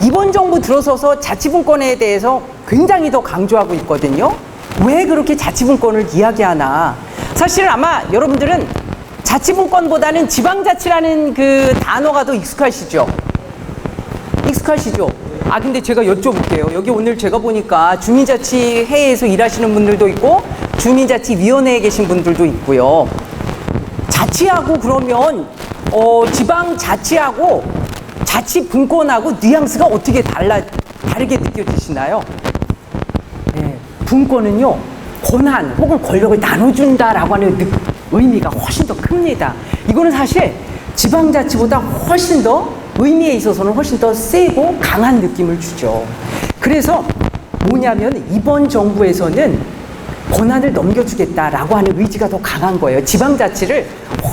이번 정부 들어서서 자치분권에 대해서 굉장히 더 강조하고 있거든요. 왜 그렇게 자치분권을 이야기하나? 사실은 아마 여러분들은 자치분권보다는 지방자치라는 그 단어가 더 익숙하시죠? 익숙하시죠? 아, 근데 제가 여쭤볼게요. 여기 오늘 제가 보니까 주민자치회에서 일하시는 분들도 있고 주민자치위원회에 계신 분들도 있고요. 자치하고 그러면 지방자치하고 자치분권하고 뉘앙스가 어떻게 다르게 느껴지시나요? 네, 분권은요, 권한 혹은 권력을 나눠준다라고 하는 의미가 훨씬 더 큽니다. 이거는 사실 지방자치보다 훨씬 더 의미에 있어서는 훨씬 더 세고 강한 느낌을 주죠. 그래서 뭐냐면 이번 정부에서는 권한을 넘겨주겠다라고 하는 의지가 더 강한 거예요. 지방자치를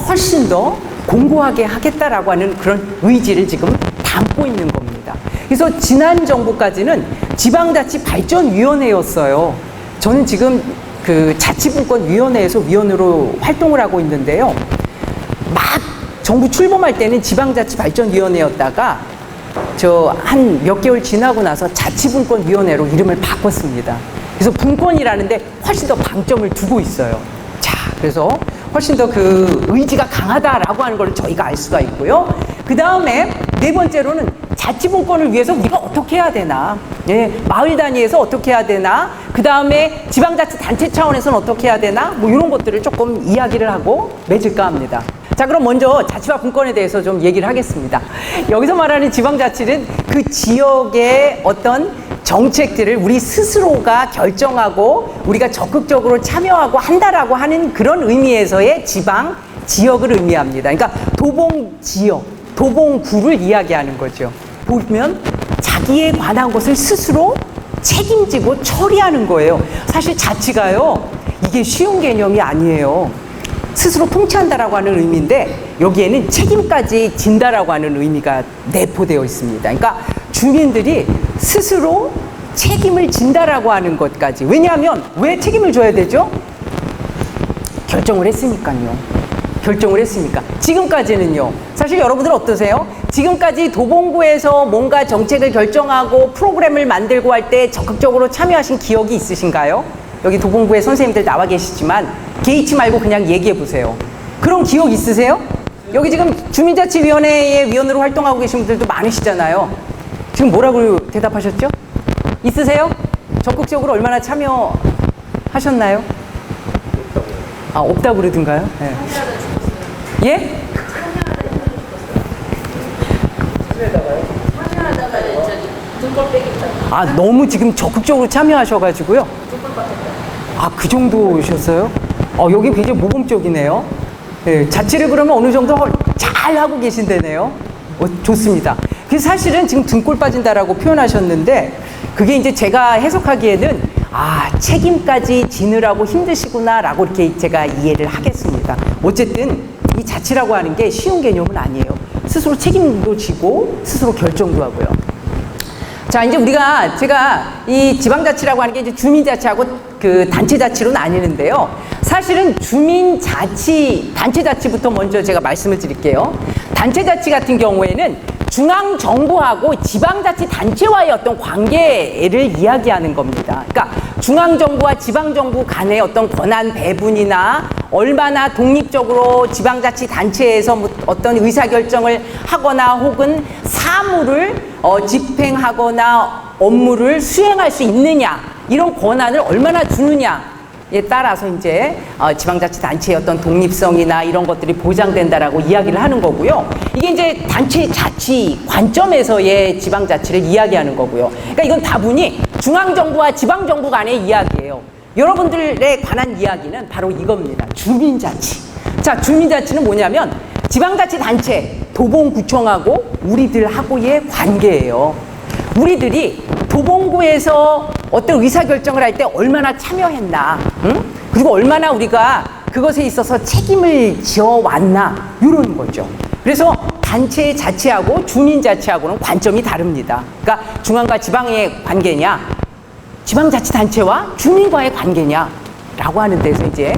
훨씬 더 공고하게 하겠다라고 하는 그런 의지를 지금 담고 있는 겁니다. 그래서 지난 정부까지는 지방자치발전위원회였어요. 저는 지금 그 자치분권위원회에서 위원으로 활동을 하고 있는데요. 막 정부 출범할 때는 지방자치발전위원회였다가 저 한 몇 개월 지나고 나서 자치분권위원회로 이름을 바꿨습니다. 그래서 분권이라는데 훨씬 더 방점을 두고 있어요. 자, 그래서 훨씬 더 그 의지가 강하다라고 하는 걸 저희가 알 수가 있고요. 그 다음에 네 번째로는 자치분권을 위해서 우리가 어떻게 해야 되나, 예, 마을 단위에서 어떻게 해야 되나, 그 다음에 지방자치단체 차원에서는 어떻게 해야 되나, 뭐 이런 것들을 조금 이야기를 하고 맺을까 합니다. 자, 그럼 먼저 자치와 분권에 대해서 좀 얘기를 하겠습니다. 여기서 말하는 지방자치는 그 지역의 어떤 정책들을 우리 스스로가 결정하고 우리가 적극적으로 참여하고 한다라고 하는 그런 의미에서의 지방, 지역을 의미합니다. 그러니까 도봉지역, 도봉구를 이야기하는 거죠. 보면 자기에 관한 것을 스스로 책임지고 처리하는 거예요. 사실 자치가요, 이게 쉬운 개념이 아니에요. 스스로 통치한다라고 하는 의미인데 여기에는 책임까지 진다라고 하는 의미가 내포되어 있습니다. 그러니까 주민들이 스스로 책임을 진다라고 하는 것까지. 왜냐하면 왜 책임을 져야 되죠? 결정을 했으니까요. 결정을 했으니까. 지금까지는요. 사실 여러분들 어떠세요? 지금까지 도봉구에서 뭔가 정책을 결정하고 프로그램을 만들고 할 때 적극적으로 참여하신 기억이 있으신가요? 여기 도봉구에 선생님들 나와 계시지만 개의치 말고 그냥 얘기해 보세요. 그런 기억 있으세요? 여기 지금 주민자치위원회의 위원으로 활동하고 계신 분들도 많으시잖아요. 지금 뭐라고 대답하셨죠? 있으세요? 적극적으로 얼마나 참여하셨나요? 아, 없다고 그러던가요? 네. 예? 아, 너무 지금 적극적으로 참여하셔가지고요. 아, 그 정도셨어요? 여기 굉장히 모범적이네요. 네, 자치를 그러면 어느 정도 잘 하고 계신다네요. 좋습니다. 그래서 사실은 지금 등골 빠진다라고 표현하셨는데 그게 이제 제가 해석하기에는 책임까지 지느라고 힘드시구나라고 이렇게 제가 이해를 하겠습니다. 어쨌든 이 자치라고 하는 게 쉬운 개념은 아니에요. 스스로 책임도 지고 스스로 결정도 하고요. 자, 이제 제가 이 지방자치라고 하는 게 이제 주민자치하고 그 단체자치로 나뉘는데요. 사실은 단체자치부터 먼저 제가 말씀을 드릴게요. 단체자치 같은 경우에는 중앙정부하고 지방자치단체와의 어떤 관계를 이야기하는 겁니다. 그러니까 중앙정부와 지방정부 간의 어떤 권한 배분이나 얼마나 독립적으로 지방자치단체에서 어떤 의사결정을 하거나 혹은 사무를 집행하거나 업무를 수행할 수 있느냐, 이런 권한을 얼마나 주느냐에 따라서 이제 지방자치단체의 어떤 독립성이나 이런 것들이 보장된다라고 이야기를 하는 거고요. 이게 이제 단체 자치 관점에서의 지방자치를 이야기하는 거고요. 그러니까 이건 다분히 중앙정부와 지방정부 간의 이야기예요. 여러분들에 관한 이야기는 바로 이겁니다. 주민자치. 자, 주민자치는 뭐냐면 지방자치단체, 도봉구청하고 우리들하고의 관계예요. 우리들이 도봉구에서 어떤 의사결정을 할 때 얼마나 참여했나, 응? 그리고 얼마나 우리가 그것에 있어서 책임을 지어왔나, 이런 거죠. 그래서 단체 자치하고 주민 자치하고는 관점이 다릅니다. 그러니까 중앙과 지방의 관계냐, 지방자치단체와 주민과의 관계냐라고 하는 데서 이제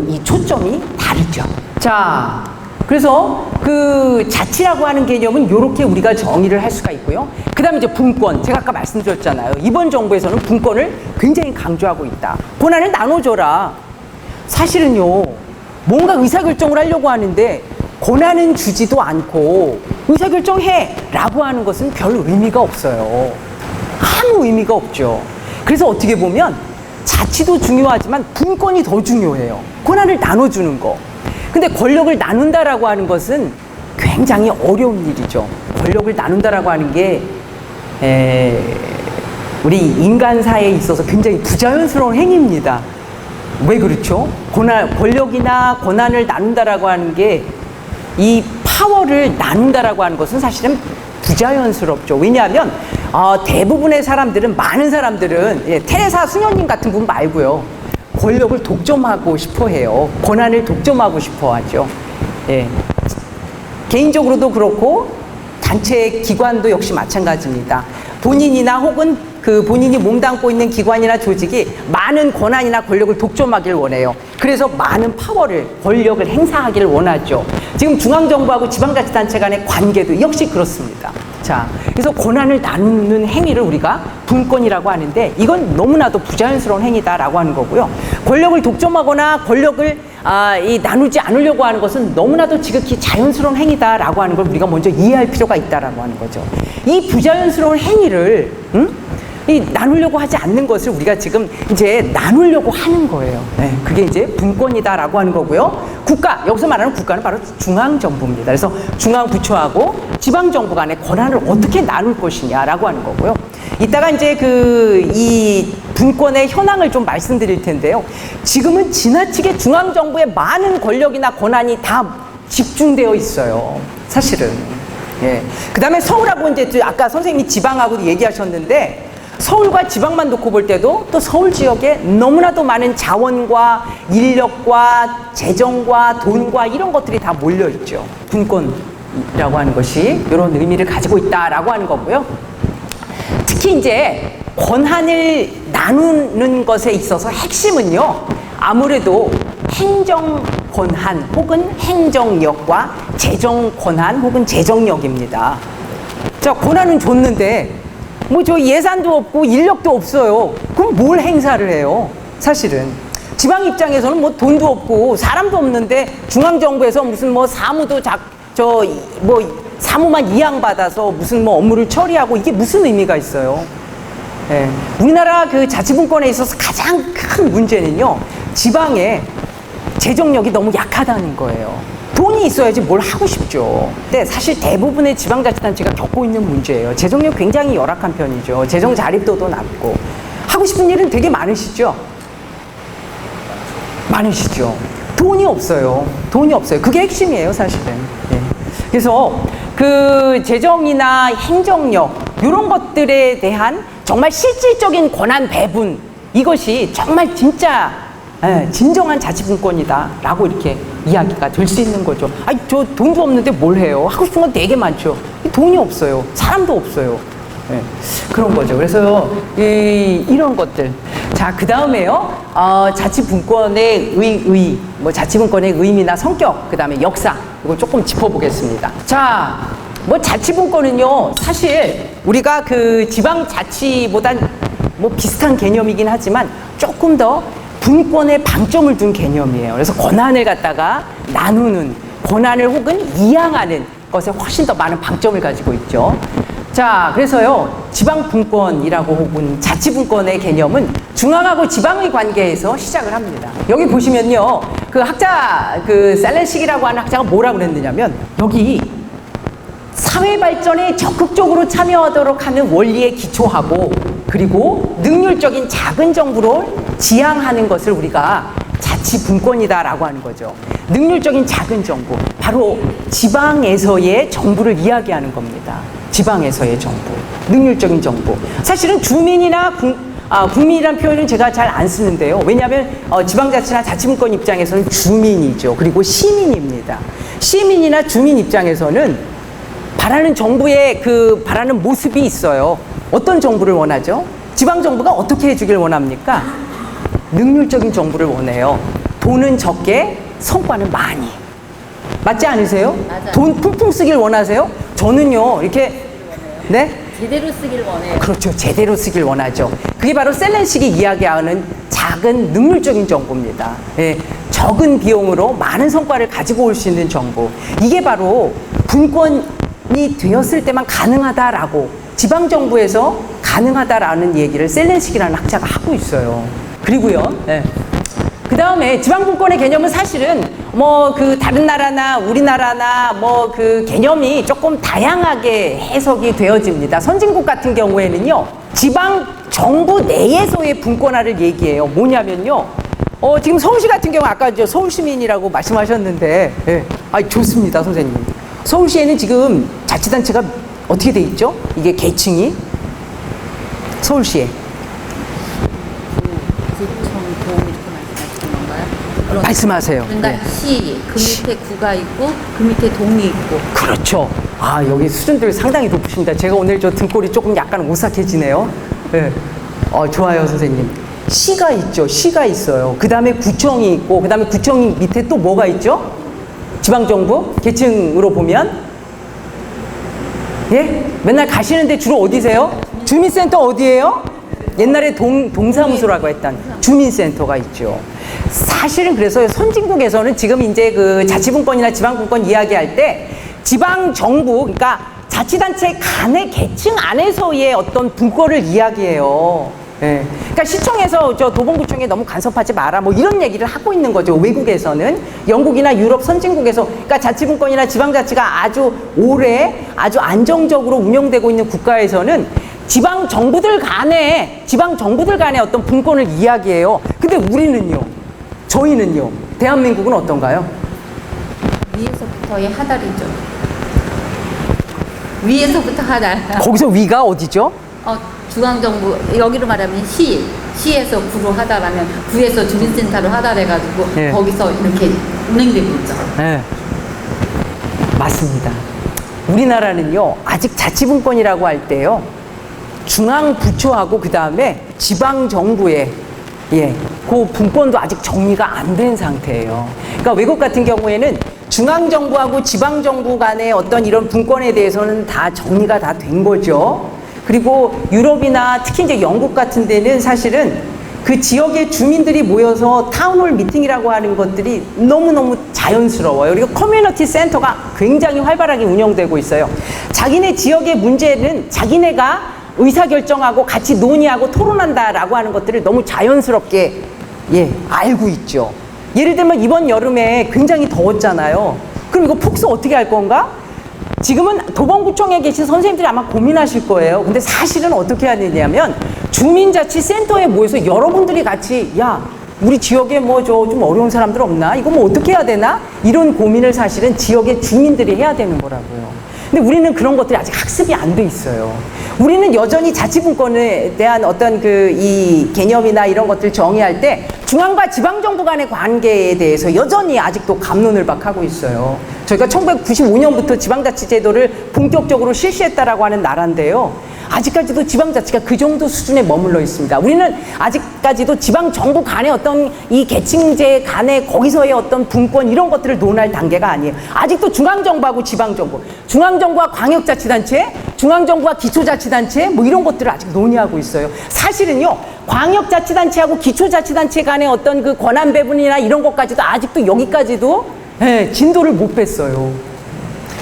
이 초점이 다르죠. 자, 그래서 그 자치라고 하는 개념은 이렇게 우리가 정의를 할 수가 있고요. 그 다음에 이제 분권. 제가 아까 말씀드렸잖아요. 이번 정부에서는 분권을 굉장히 강조하고 있다. 권한을 나눠줘라. 사실은요, 뭔가 의사결정을 하려고 하는데 권한은 주지도 않고 의사결정해! 라고 하는 것은 별 의미가 없어요. 아무 의미가 없죠. 그래서 어떻게 보면 자치도 중요하지만 분권이 더 중요해요. 권한을 나눠주는 거. 근데 권력을 나눈다라고 하는 것은 굉장히 어려운 일이죠. 권력을 나눈다라고 하는 게 우리 인간사에 있어서 굉장히 부자연스러운 행위입니다. 왜 그렇죠? 권력이나 권한을 나눈다라고 하는 게 이 파워를 나눈다라고 하는 것은 사실은 부자연스럽죠. 왜냐하면 대부분의 사람들은, 많은 사람들은 테레사 수녀님 같은 분 말고요, 권력을 독점하고 싶어 해요. 권한을 독점하고 싶어 하죠. 예. 개인적으로도 그렇고 단체 기관도 역시 마찬가지입니다. 본인이나 혹은 그 본인이 몸담고 있는 기관이나 조직이 많은 권한이나 권력을 독점하길 원해요. 그래서 많은 파워를, 권력을 행사하기를 원하죠. 지금 중앙정부하고 지방자치단체 간의 관계도 역시 그렇습니다. 자, 그래서 권한을 나누는 행위를 우리가 분권이라고 하는데, 이건 너무나도 부자연스러운 행위다라고 하는 거고요. 권력을 독점하거나 권력을 나누지 않으려고 하는 것은 너무나도 지극히 자연스러운 행위다라고 하는 걸 우리가 먼저 이해할 필요가 있다라고 하는 거죠. 이 부자연스러운 행위를 나누려고 하지 않는 것을 우리가 지금 이제 나누려고 하는 거예요. 네, 그게 이제 분권이다라고 하는 거고요. 국가, 여기서 말하는 국가는 바로 중앙정부입니다. 그래서 중앙부처하고 지방정부 간의 권한을 어떻게 나눌 것이냐라고 하는 거고요. 이따가 이제 이 분권의 현황을 좀 말씀드릴 텐데요. 지금은 지나치게 중앙정부의 많은 권력이나 권한이 다 집중되어 있어요. 사실은. 예. 그 다음에 서울하고 이제 아까 선생님이 지방하고도 얘기하셨는데, 서울과 지방만 놓고 볼 때도 또 서울 지역에 너무나도 많은 자원과 인력과 재정과 돈과 이런 것들이 다 몰려있죠. 분권이라고 하는 것이 이런 의미를 가지고 있다라고 하는 거고요. 특히 이제 권한을 나누는 것에 있어서 핵심은요, 아무래도 행정 권한 혹은 행정력과 재정 권한 혹은 재정력입니다. 자, 권한은 줬는데 뭐 저 예산도 없고 인력도 없어요. 그럼 뭘 행사를 해요? 사실은 지방 입장에서는 뭐 돈도 없고 사람도 없는데 중앙정부에서 무슨 뭐 사무도 사무만 이양받아서 무슨 뭐 업무를 처리하고, 이게 무슨 의미가 있어요? 예. 우리나라 그 자치분권에 있어서 가장 큰 문제는요, 지방의 재정력이 너무 약하다는 거예요. 돈이 있어야지 뭘 하고 싶죠. 근데 사실 대부분의 지방자치단체가 겪고 있는 문제예요. 재정력 굉장히 열악한 편이죠. 재정 자립도도 낮고. 하고 싶은 일은 되게 많으시죠? 많으시죠. 돈이 없어요. 돈이 없어요. 그게 핵심이에요, 사실은. 예. 그래서 그 재정이나 행정력, 이런 것들에 대한 정말 실질적인 권한 배분, 이것이 정말 진짜 진정한 자치분권이다라고 이렇게 이야기가 될 수 있는 거죠. 아니, 저 돈도 없는데 뭘 해요? 하고 싶은 건 되게 많죠. 돈이 없어요. 사람도 없어요. 네, 그런 거죠. 그래서 이런 것들. 자, 그 다음에요. 자치분권의 뭐 자치분권의 의미나 성격, 그 다음에 역사, 이걸 조금 짚어보겠습니다. 자, 뭐 자치분권은요, 사실 우리가 그 지방자치보단 뭐 비슷한 개념이긴 하지만 조금 더 분권에 방점을 둔 개념이에요. 그래서 권한을 갖다가 나누는, 권한을 혹은 이양하는 것에 훨씬 더 많은 방점을 가지고 있죠. 자, 그래서요, 지방분권이라고 혹은 자치분권의 개념은 중앙하고 지방의 관계에서 시작을 합니다. 여기 보시면요, 그 학자, 그 셀렌식이라고 하는 학자가 뭐라고 그랬느냐면, 여기 사회 발전에 적극적으로 참여하도록 하는 원리에 기초하고, 그리고 능률적인 작은 정부를 지향하는 것을 우리가 자치분권이다라고 하는 거죠. 능률적인 작은 정부, 바로 지방에서의 정부를 이야기하는 겁니다. 지방에서의 정부, 능률적인 정부. 사실은 주민이나 국민이라는 표현은 제가 잘 안 쓰는데요. 왜냐하면 지방자치나 자치분권 입장에서는 주민이죠. 그리고 시민입니다. 시민이나 주민 입장에서는 바라는 정부의 그 바라는 모습이 있어요. 어떤 정부를 원하죠? 지방정부가 어떻게 해주길 원합니까? 능률적인 정부를 원해요. 돈은 적게, 성과는 많이. 맞지 않으세요? 맞아요. 돈 풍풍 쓰길 원하세요? 저는요, 이렇게, 네? 제대로 쓰길 원해요. 그렇죠. 제대로 쓰길 원하죠. 그게 바로 셀렌식이 이야기하는 작은 능률적인 정보입니다. 예, 적은 비용으로 많은 성과를 가지고 올 수 있는 정보. 이게 바로 분권이 되었을 때만 가능하다라고 지방정부에서 가능하다라는 얘기를 셀렌식이라는 학자가 하고 있어요. 그리고요. 예. 그 다음에 지방분권의 개념은 사실은 뭐 그 다른 나라나 우리나라나 뭐 그 개념이 조금 다양하게 해석이 되어집니다. 선진국 같은 경우에는요, 지방 정부 내에서의 분권화를 얘기해요. 뭐냐면요, 지금 서울시 같은 경우 아까 저 서울시민이라고 말씀하셨는데, 예. 좋습니다, 선생님. 서울시에는 지금 자치단체가 어떻게 돼 있죠? 이게 계층이 서울시에. 구청, 동 이렇게 말씀하시는 건가요? 말씀하세요. 그러니까 네. 시, 그 밑에 구가 있고 그 밑에 동이 있고. 그렇죠. 여기 수준들 상당히 높으십니다. 제가 오늘 저 등골이 조금 약간 오싹해지네요. 네. 좋아요, 선생님. 시가 있죠. 시가 있어요. 그 다음에 구청이 있고, 그 다음에 구청 밑에 또 뭐가 있죠? 지방정부? 계층으로 보면? 예? 맨날 가시는데 주로 어디세요? 주민센터 어디예요? 옛날에 동사무소라고 했던 주민센터가 있죠. 사실은 그래서 선진국에서는 지금 이제 그 자치분권이나 지방분권 이야기할 때 지방정부, 그러니까 자치단체 간의 계층 안에서의 어떤 분권을 이야기해요. 예. 그러니까 시청에서 저 도봉구청에 너무 간섭하지 마라 뭐 이런 얘기를 하고 있는 거죠. 외국에서는 영국이나 유럽 선진국에서, 그러니까 자치분권이나 지방자치가 아주 오래 아주 안정적으로 운영되고 있는 국가에서는 지방 정부들 간의 어떤 분권을 이야기해요. 근데 우리는요, 저희는요, 대한민국은 어떤가요? 위에서부터의 하달이죠. 위에서부터 하달. 거기서 위가 어디죠? 중앙정부, 여기로 말하면 시에서 구로 하달하면 구에서 주민센터로 하달해가지고 예. 거기서 이렇게 운행되고 있죠. 네. 맞습니다. 우리나라는요, 아직 자치분권이라고 할 때요, 중앙부처하고 그 다음에 지방정부의 그 분권도 아직 정리가 안 된 상태예요. 그러니까 외국 같은 경우에는 중앙정부하고 지방정부 간의 어떤 이런 분권에 대해서는 다 정리가 다 된 거죠. 그리고 유럽이나 특히 이제 영국 같은 데는 사실은 그 지역의 주민들이 모여서 타운홀 미팅이라고 하는 것들이 너무너무 자연스러워요. 그리고 커뮤니티 센터가 굉장히 활발하게 운영되고 있어요. 자기네 지역의 문제는 자기네가 의사결정하고 같이 논의하고 토론한다라고 하는 것들을 너무 자연스럽게 알고 있죠. 예를 들면 이번 여름에 굉장히 더웠잖아요. 그럼 이거 폭소 어떻게 할 건가? 지금은 도봉구청에 계신 선생님들이 아마 고민하실 거예요. 근데 사실은 어떻게 해야 되냐면 주민자치센터에 모여서 여러분들이 같이 우리 지역에 뭐 좀 어려운 사람들 없나? 이거 뭐 어떻게 해야 되나? 이런 고민을 사실은 지역의 주민들이 해야 되는 거라고요. 근데 우리는 그런 것들이 아직 학습이 안 돼 있어요. 우리는 여전히 자치분권에 대한 어떤 이 개념이나 이런 것들 정의할 때 중앙과 지방정부 간의 관계에 대해서 여전히 아직도 갑론을박하고 있어요. 저희가 1995년부터 지방자치제도를 본격적으로 실시했다라고 하는 나라인데요. 아직까지도 지방자치가 그 정도 수준에 머물러 있습니다. 우리는 아직까지도 지방정부 간의 어떤 이 계층제 간의 거기서의 어떤 분권 이런 것들을 논할 단계가 아니에요. 아직도 중앙정부하고 지방정부, 중앙정부와 광역자치단체, 중앙정부와 기초자치단체 뭐 이런 것들을 아직 논의하고 있어요. 사실은요, 광역자치단체하고 기초자치단체 간의 어떤 그 권한 배분이나 이런 것까지도 아직도 여기까지도 진도를 못 뺐어요.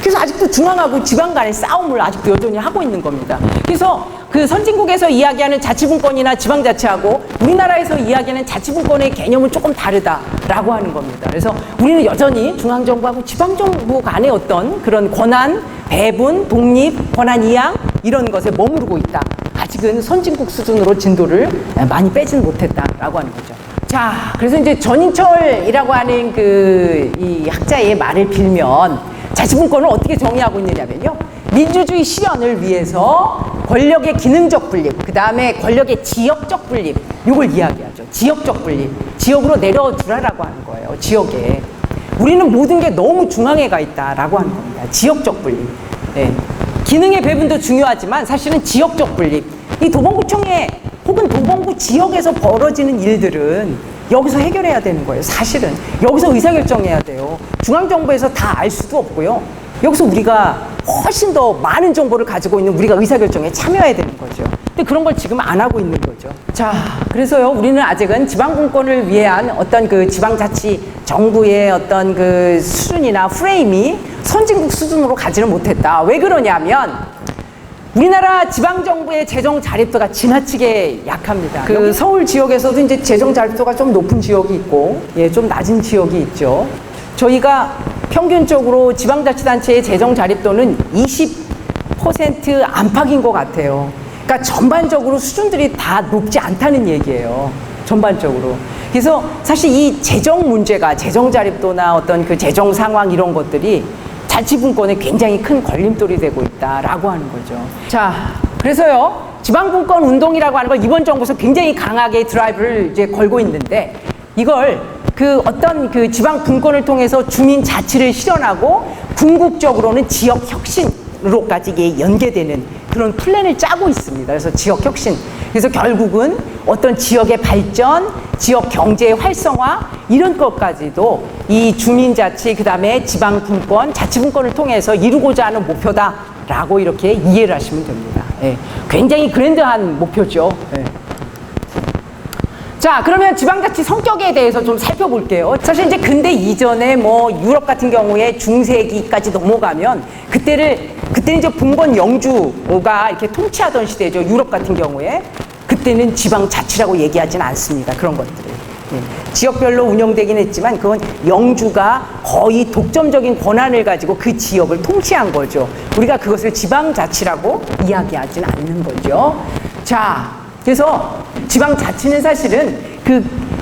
그래서 아직도 중앙하고 지방 간의 싸움을 아직도 여전히 하고 있는 겁니다. 그래서 그 선진국에서 이야기하는 자치분권이나 지방자치하고 우리나라에서 이야기하는 자치분권의 개념은 조금 다르다라고 하는 겁니다. 그래서 우리는 여전히 중앙정부하고 지방정부 간의 어떤 그런 권한, 배분, 독립, 권한 이양 이런 것에 머무르고 있다. 아직은 선진국 수준으로 진도를 많이 빼지는 못했다라고 하는 거죠. 자, 그래서 이제 전인철이라고 하는 이 학자의 말을 빌면 자치분권을 어떻게 정의하고 있느냐면요, 민주주의 실현을 위해서 권력의 기능적 분립, 그 다음에 권력의 지역적 분립, 이걸 이야기하죠. 지역적 분립, 지역으로 내려주라라고 하는 거예요. 지역에 우리는 모든 게 너무 중앙에 가 있다라고 하는 겁니다. 지역적 분립. 기능의 배분도 중요하지만 사실은 지역적 분립, 이 도봉구청에 혹은 도봉구 지역에서 벌어지는 일들은 여기서 해결해야 되는 거예요. 사실은 여기서 의사결정해야 돼요. 중앙정부에서 다 알 수도 없고요. 여기서 우리가 훨씬 더 많은 정보를 가지고 있는 우리가 의사결정에 참여해야 되는 거죠. 근데 그런 걸 지금 안 하고 있는 거죠. 자, 그래서요, 우리는 아직은 지방분권을 위한 어떤 그 지방자치 정부의 어떤 그 수준이나 프레임이 선진국 수준으로 가지를 못했다. 왜 그러냐면 우리나라 지방정부의 재정 자립도가 지나치게 약합니다. 그 서울 지역에서도 이제 재정 자립도가 좀 높은 지역이 있고, 예, 좀 낮은 지역이 있죠. 저희가 평균적으로 지방자치단체의 재정 자립도는 20% 안팎인 것 같아요. 그러니까 전반적으로 수준들이 다 높지 않다는 얘기예요. 전반적으로. 그래서 사실 이 재정 문제가 재정 자립도나 어떤 그 재정 상황 이런 것들이 자치분권에 굉장히 큰 걸림돌이 되고 있다라고 하는 거죠. 자, 그래서요, 지방분권 운동이라고 하는 걸 이번 정부에서 굉장히 강하게 드라이브를 이제 걸고 있는데, 이걸 그 어떤 그 지방분권을 통해서 주민 자치를 실현하고 궁극적으로는 지역 혁신으로까지 이게 연계되는 그런 플랜을 짜고 있습니다. 그래서 지역 혁신. 그래서 결국은 어떤 지역의 발전, 지역 경제의 활성화 이런 것까지도 이 주민자치, 그 다음에 지방분권, 자치분권을 통해서 이루고자 하는 목표다라고 이렇게 이해를 하시면 됩니다. 예. 굉장히 그랜드한 목표죠. 예. 자, 그러면 지방자치 성격에 대해서 좀 살펴볼게요. 사실 이제 근대 이전에 뭐 유럽 같은 경우에 중세기까지 넘어가면 그때는 이제 분권 영주가 이렇게 통치하던 시대죠. 유럽 같은 경우에. 그때는 지방자치라고 얘기하지는 않습니다. 그런 것들을. 예. 지역별로 운영되긴 했지만 그건 영주가 거의 독점적인 권한을 가지고 그 지역을 통치한 거죠. 우리가 그것을 지방자치라고 이야기하지는 않는 거죠. 자, 그래서 지방자치는 사실은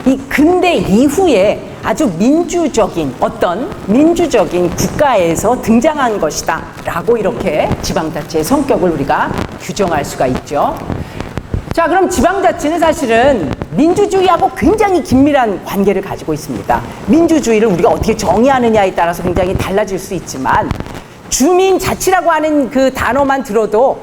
이 근대 이후에 아주 민주적인 국가에서 등장한 것이다 라고 이렇게 지방자치의 성격을 우리가 규정할 수가 있죠. 자, 그럼 지방자치는 사실은 민주주의하고 굉장히 긴밀한 관계를 가지고 있습니다. 민주주의를 우리가 어떻게 정의하느냐에 따라서 굉장히 달라질 수 있지만, 주민자치라고 하는 그 단어만 들어도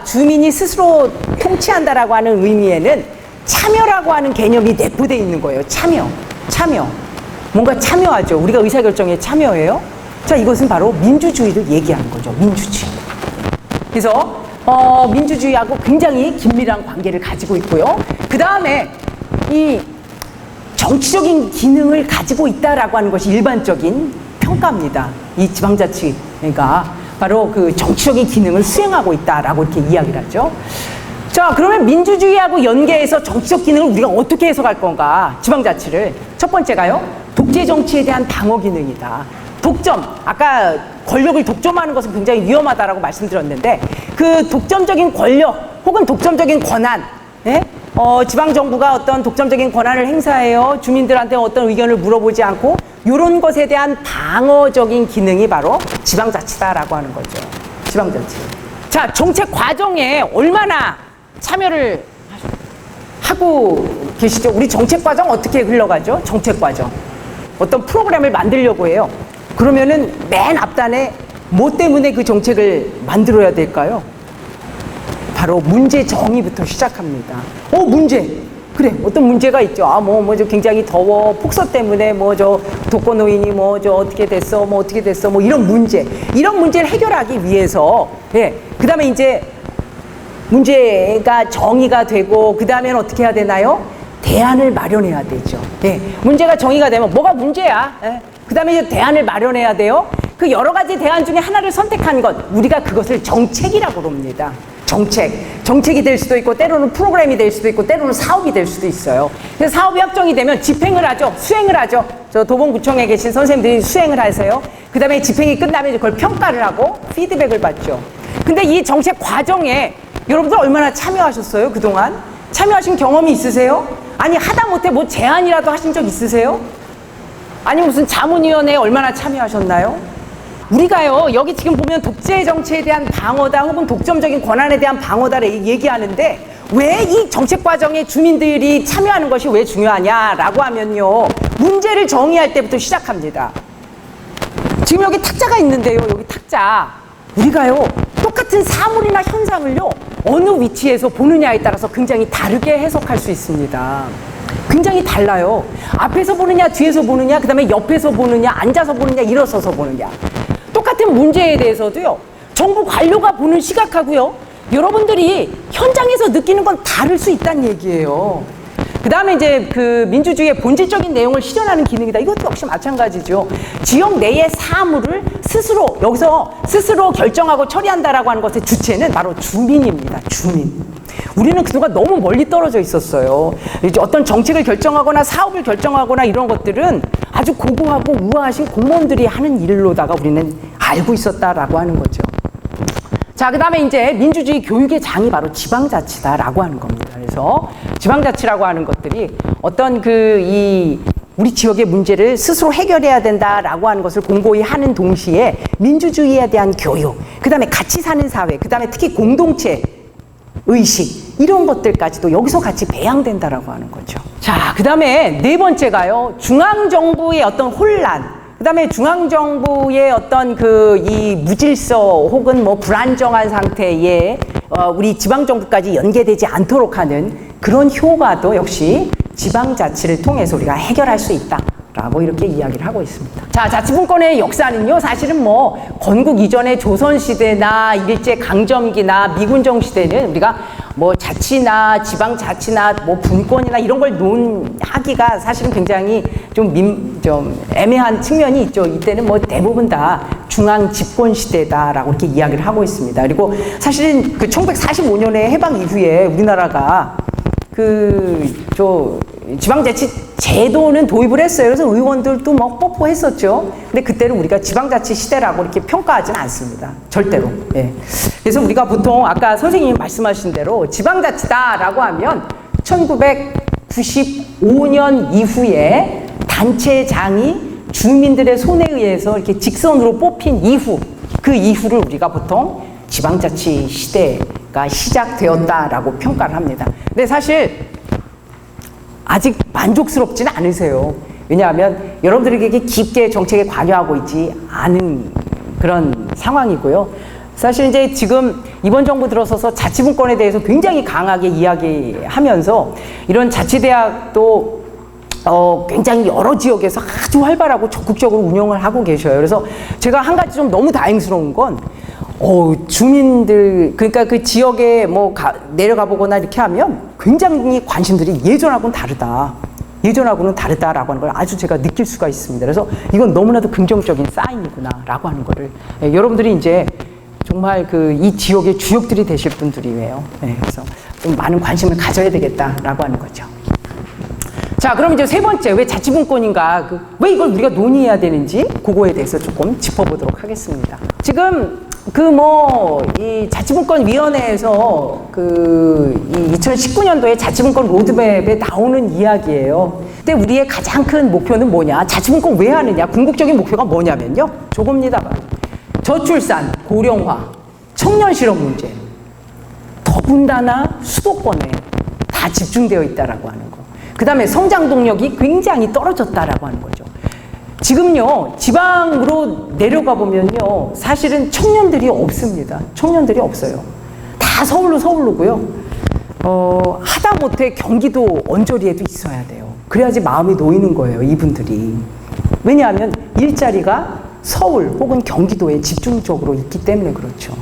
주민이 스스로 통치한다라고 하는 의미에는 참여라고 하는 개념이 내포되어 있는 거예요. 참여. 뭔가 참여하죠. 우리가 의사결정에 참여해요. 자, 이것은 바로 민주주의를 얘기하는 거죠. 민주주의. 그래서 민주주의하고 굉장히 긴밀한 관계를 가지고 있고요. 그 다음에 이 정치적인 기능을 가지고 있다라고 하는 것이 일반적인 평가입니다. 이 지방자치가 바로 그 정치적인 기능을 수행하고 있다라고 이렇게 이야기를 하죠. 자, 그러면 민주주의하고 연계해서 정치적 기능을 우리가 어떻게 해석할 건가? 지방자치를. 첫 번째가요, 독재 정치에 대한 방어 기능이다. 독점. 아까 권력을 독점하는 것은 굉장히 위험하다라고 말씀드렸는데, 그 독점적인 권력 혹은 독점적인 권한, 예? 지방정부가 어떤 독점적인 권한을 행사해요. 주민들한테 어떤 의견을 물어보지 않고 이런 것에 대한 방어적인 기능이 바로 지방자치다라고 하는 거죠. 지방자치. 자, 정책 과정에 얼마나 참여를 하고 계시죠? 우리 정책 과정 어떻게 흘러가죠? 정책 과정. 어떤 프로그램을 만들려고 해요. 그러면은 맨 앞단에 뭐 때문에 그 정책을 만들어야 될까요? 바로 문제 정의부터 시작합니다. 문제. 그래, 어떤 문제가 있죠. 저 굉장히 더워. 폭서 때문에 독거노인이 어떻게 됐어. 이런 문제. 이런 문제를 해결하기 위해서, 예. 그 다음에 이제 문제가 정의가 되고, 그 다음에는 어떻게 해야 되나요? 대안을 마련해야 되죠. 예. 문제가 정의가 되면 뭐가 문제야? 예. 그 다음에 이제 대안을 마련해야 돼요. 그 여러 가지 대안 중에 하나를 선택한 것, 우리가 그것을 정책이라고 합니다. 정책이 될 수도 있고, 때로는 프로그램이 될 수도 있고, 때로는 사업이 될 수도 있어요. 그래서 사업이 확정이 되면 집행을 하죠. 수행을 하죠. 저 도봉구청에 계신 선생님들이 수행을 하세요. 그 다음에 집행이 끝나면 그걸 평가를 하고 피드백을 받죠. 근데 이 정책 과정에 여러분들 얼마나 참여하셨어요? 그동안? 참여하신 경험이 있으세요? 아니, 하다못해 제안이라도 하신 적 있으세요? 아니, 무슨 자문위원회에 얼마나 참여하셨나요? 우리가요, 여기 지금 보면 독재 정치에 대한 방어다 혹은 독점적인 권한에 대한 방어다를 얘기하는데, 왜 이 정책 과정에 주민들이 참여하는 것이 왜 중요하냐라고 하면요, 문제를 정의할 때부터 시작합니다. 지금 여기 탁자가 있는데요, 여기 탁자. 우리가요, 똑같은 사물이나 현상을요, 어느 위치에서 보느냐에 따라서 굉장히 다르게 해석할 수 있습니다. 굉장히 달라요. 앞에서 보느냐, 뒤에서 보느냐, 그 다음에 옆에서 보느냐, 앉아서 보느냐, 일어서서 보느냐. 똑같은 문제에 대해서도요, 정부 관료가 보는 시각하고요, 여러분들이 현장에서 느끼는 건 다를 수 있다는 얘기예요. 그 다음에 이제 그 민주주의의 본질적인 내용을 실현하는 기능이다. 이것도 역시 마찬가지죠. 지역 내의 사물을 스스로, 여기서 스스로 결정하고 처리한다라고 하는 것의 주체는 바로 주민입니다. 주민. 우리는 그동안 너무 멀리 떨어져 있었어요. 이제 어떤 정책을 결정하거나 사업을 결정하거나 이런 것들은 아주 고고하고 우아하신 공무원들이 하는 일로다가 우리는 알고 있었다라고 하는 거죠. 자, 그 다음에 이제 민주주의 교육의 장이 바로 지방자치다라고 하는 겁니다. 그래서 지방자치라고 하는 것들이 어떤 우리 지역의 문제를 스스로 해결해야 된다라고 하는 것을 공고히 하는 동시에 민주주의에 대한 교육, 그 다음에 같이 사는 사회, 그 다음에 특히 공동체 의식, 이런 것들까지도 여기서 같이 배양된다라고 하는 거죠. 자, 그 다음에 네 번째가요, 중앙정부의 어떤 혼란, 그 다음에 중앙정부의 어떤 이 무질서 혹은 뭐 불안정한 상태에 우리 지방정부까지 연계되지 않도록 하는 그런 효과도 역시 지방자치를 통해서 우리가 해결할 수 있다라고 이렇게 이야기를 하고 있습니다. 자, 자치분권의 역사는요, 사실은 뭐 건국 이전의 조선시대나 일제강점기나 미군정 시대는 우리가 뭐 자치나 지방자치나 뭐 분권이나 이런 걸 논하기가 사실은 굉장히 좀 애매한 측면이 있죠. 이때는 뭐 대부분 다 중앙 집권 시대다라고 이렇게 이야기를 하고 있습니다. 그리고 사실은 그 1945년에 해방 이후에 우리나라가 지방자치 제도는 도입을 했어요. 그래서 의원들도 뭐 뽀뽀했었죠. 근데 그때는 우리가 지방자치 시대라고 이렇게 평가하지는 않습니다. 절대로. 예. 그래서 우리가 보통 아까 선생님이 말씀하신 대로 지방자치다라고 하면 1995년 이후에 단체장이 주민들의 손에 의해서 이렇게 직선으로 뽑힌 이후, 그 이후를 우리가 보통 지방자치 시대가 시작되었다라고 평가를 합니다. 근데 사실 아직 만족스럽지는 않으세요. 왜냐하면 여러분들에게 깊게 정책에 관여하고 있지 않은 그런 상황이고요. 사실 이제 지금 이번 정부 들어서서 자치분권에 대해서 굉장히 강하게 이야기하면서 이런 자치대학도 굉장히 여러 지역에서 아주 활발하고 적극적으로 운영을 하고 계셔요. 그래서 제가 한 가지 좀 너무 다행스러운 건 주민들, 그러니까 그 지역에 내려가 보거나 이렇게 하면 굉장히 관심들이 예전하고는 다르다. 예전하고는 다르다라고 하는 걸 아주 제가 느낄 수가 있습니다. 그래서 이건 너무나도 긍정적인 사인이구나라고 하는 거를 여러분들이 이제 정말 이 지역의 주역들이 되실 분들이에요. 그래서 좀 많은 관심을 가져야 되겠다라고 하는 거죠. 자, 그럼 이제 세 번째, 왜 자치분권인가, 왜 이걸 우리가 논의해야 되는지, 그거에 대해서 조금 짚어보도록 하겠습니다. 지금, 이 자치분권위원회에서 이 2019년도에 자치분권 로드맵에 나오는 이야기예요. 근데 우리의 가장 큰 목표는 뭐냐? 자치분권 왜 하느냐? 궁극적인 목표가 뭐냐면요. 저겁니다. 저출산, 고령화, 청년 실업 문제, 더군다나 수도권에 다 집중되어 있다라고 하는 거. 그 다음에 성장 동력이 굉장히 떨어졌다라고 하는 거죠. 지금요, 지방으로 내려가 보면요, 사실은 청년들이 없습니다. 청년들이 없어요. 다 서울로고요. 하다못해 경기도 언저리에도 있어야 돼요. 그래야지 마음이 놓이는 거예요, 이분들이. 왜냐하면 일자리가 서울 혹은 경기도에 집중적으로 있기 때문에 그렇죠.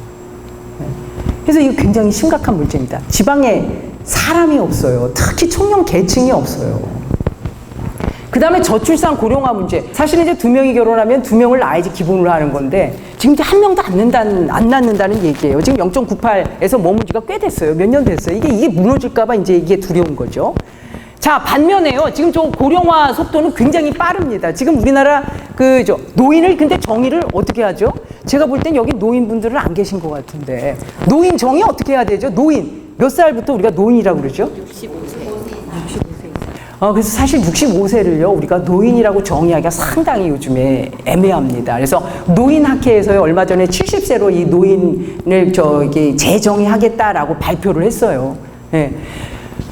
그래서 이거 굉장히 심각한 문제입니다. 지방에 사람이 없어요. 특히 청년 계층이 없어요. 그 다음에 저출산 고령화 문제. 사실 이제 2명이 결혼하면 2명을 낳아야지 기본으로 하는 건데 지금 이제 1명도 안 낳는다는 얘기예요. 지금 0.98에서 머문 지가 꽤 됐어요. 몇 년 됐어요. 이게 무너질까봐 이제 이게 두려운 거죠. 자, 반면에요. 지금 저 고령화 속도는 굉장히 빠릅니다. 지금 우리나라 노인을 근데 정의를 어떻게 하죠? 제가 볼 땐 여기 노인분들은 안 계신 것 같은데. 노인 정의 어떻게 해야 되죠? 노인. 몇 살부터 우리가 노인이라고 그러죠? 65세. 그래서 사실 65세를요, 우리가 노인이라고 정의하기가 상당히 요즘에 애매합니다. 그래서 노인학회에서요, 얼마 전에 70세로 이 노인을 재정의하겠다라고 발표를 했어요. 예.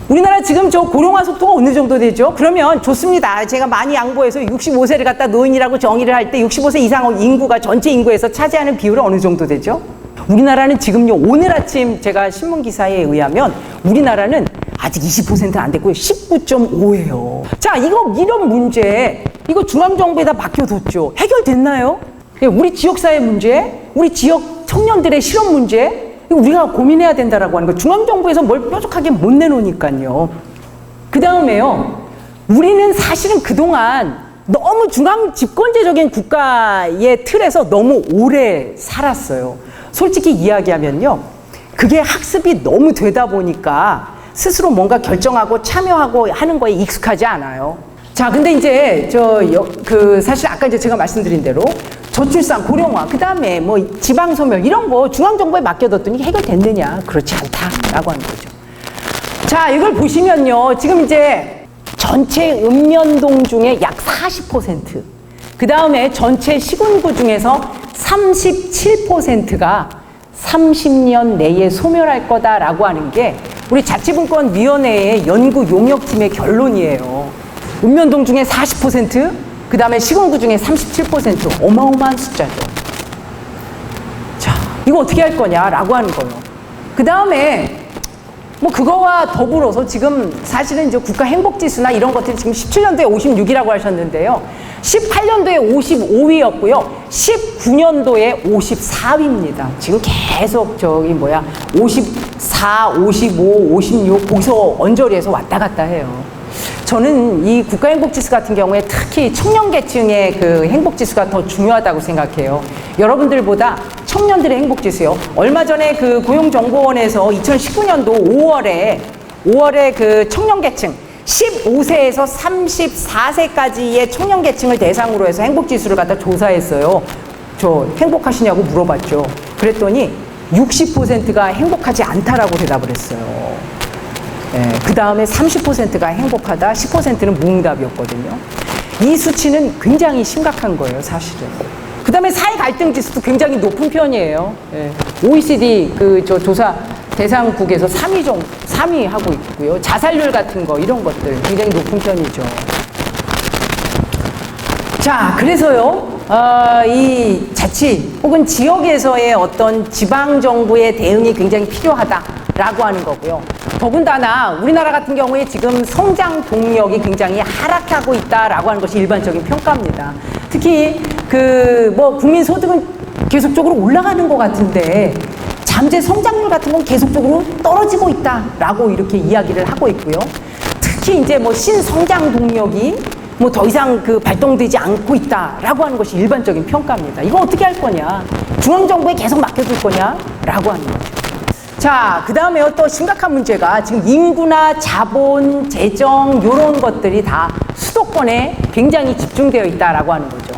우리나라 지금 저 고령화 속도가 어느 정도 되죠? 그러면 좋습니다. 제가 많이 양보해서 65세를 갖다 노인이라고 정의를 할 때 65세 이상 인구가 전체 인구에서 차지하는 비율은 어느 정도 되죠? 우리나라는 지금요, 오늘 아침 제가 신문기사에 의하면 우리나라는 아직 20%는 안 됐고요. 19.5예요. 자, 이런 문제, 이거 중앙정부에다 맡겨뒀죠. 해결됐나요? 우리 지역사회 문제, 우리 지역 청년들의 실업 문제, 이거 우리가 고민해야 된다라고 하는 거. 중앙정부에서 뭘 뾰족하게 못 내놓으니까요. 그 다음에요. 우리는 사실은 그동안 너무 중앙 집권제적인 국가의 틀에서 너무 오래 살았어요. 솔직히 이야기하면요. 그게 학습이 너무 되다 보니까 스스로 뭔가 결정하고 참여하고 하는 거에 익숙하지 않아요. 자, 근데 이제 사실 아까 이제 제가 말씀드린 대로 저출산, 고령화, 그 다음에 뭐 지방소멸 이런 거 중앙정부에 맡겨뒀더니 해결됐느냐? 그렇지 않다라고 하는 거죠. 자, 이걸 보시면요. 지금 이제 전체 읍면동 중에 약 40%, 그 다음에 전체 시군구 중에서 37%가 30년 내에 소멸할 거다라고 하는 게 우리 자치분권위원회의 연구 용역팀의 결론이에요. 읍면동 중에 40%, 그 다음에 시군구 중에 37%, 어마어마한 숫자죠. 자, 이거 어떻게 할 거냐라고 하는 거예요. 그 다음에 뭐 그거와 더불어서 지금 사실은 이제 국가행복지수나 이런 것들이 지금 17년도에 56이라고 하셨는데요. 18년도에 55위였고요. 19년도에 54위입니다. 지금 계속 54, 55, 56 거기서 언저리에서 왔다 갔다 해요. 저는 이 국가행복지수 같은 경우에 특히 청년계층의 그 행복지수가 더 중요하다고 생각해요. 여러분들보다 청년들의 행복지수요. 얼마 전에 그 고용정보원에서 2019년도 5월에 그 청년계층 15세에서 34세까지의 청년계층을 대상으로 해서 행복지수를 갖다 조사했어요. 저 행복하시냐고 물어봤죠. 그랬더니 60%가 행복하지 않다라고 대답을 했어요. 그 다음에 30%가 행복하다, 10%는 무응답이었거든요. 이 수치는 굉장히 심각한 거예요, 사실은. 그 다음에 사회 갈등 지수도 굉장히 높은 편이에요. OECD 조사 대상국에서 3위 하고 있고요. 자살률 같은 거, 이런 것들 굉장히 높은 편이죠. 자, 그래서요, 이 자치 혹은 지역에서의 어떤 지방정부의 대응이 굉장히 필요하다라고 하는 거고요. 더군다나 우리나라 같은 경우에 지금 성장 동력이 굉장히 하락하고 있다라고 하는 것이 일반적인 평가입니다. 특히 국민 소득은 계속적으로 올라가는 것 같은데 잠재 성장률 같은 건 계속적으로 떨어지고 있다라고 이렇게 이야기를 하고 있고요. 특히 이제 신성장 동력이 더 이상 발동되지 않고 있다라고 하는 것이 일반적인 평가입니다. 이거 어떻게 할 거냐? 중앙정부에 계속 맡겨둘 거냐라고 하는 거죠. 자, 그 다음에 또 심각한 문제가 지금 인구나 자본, 재정 이런 것들이 다 수도권에 굉장히 집중되어 있다라고 하는 거죠.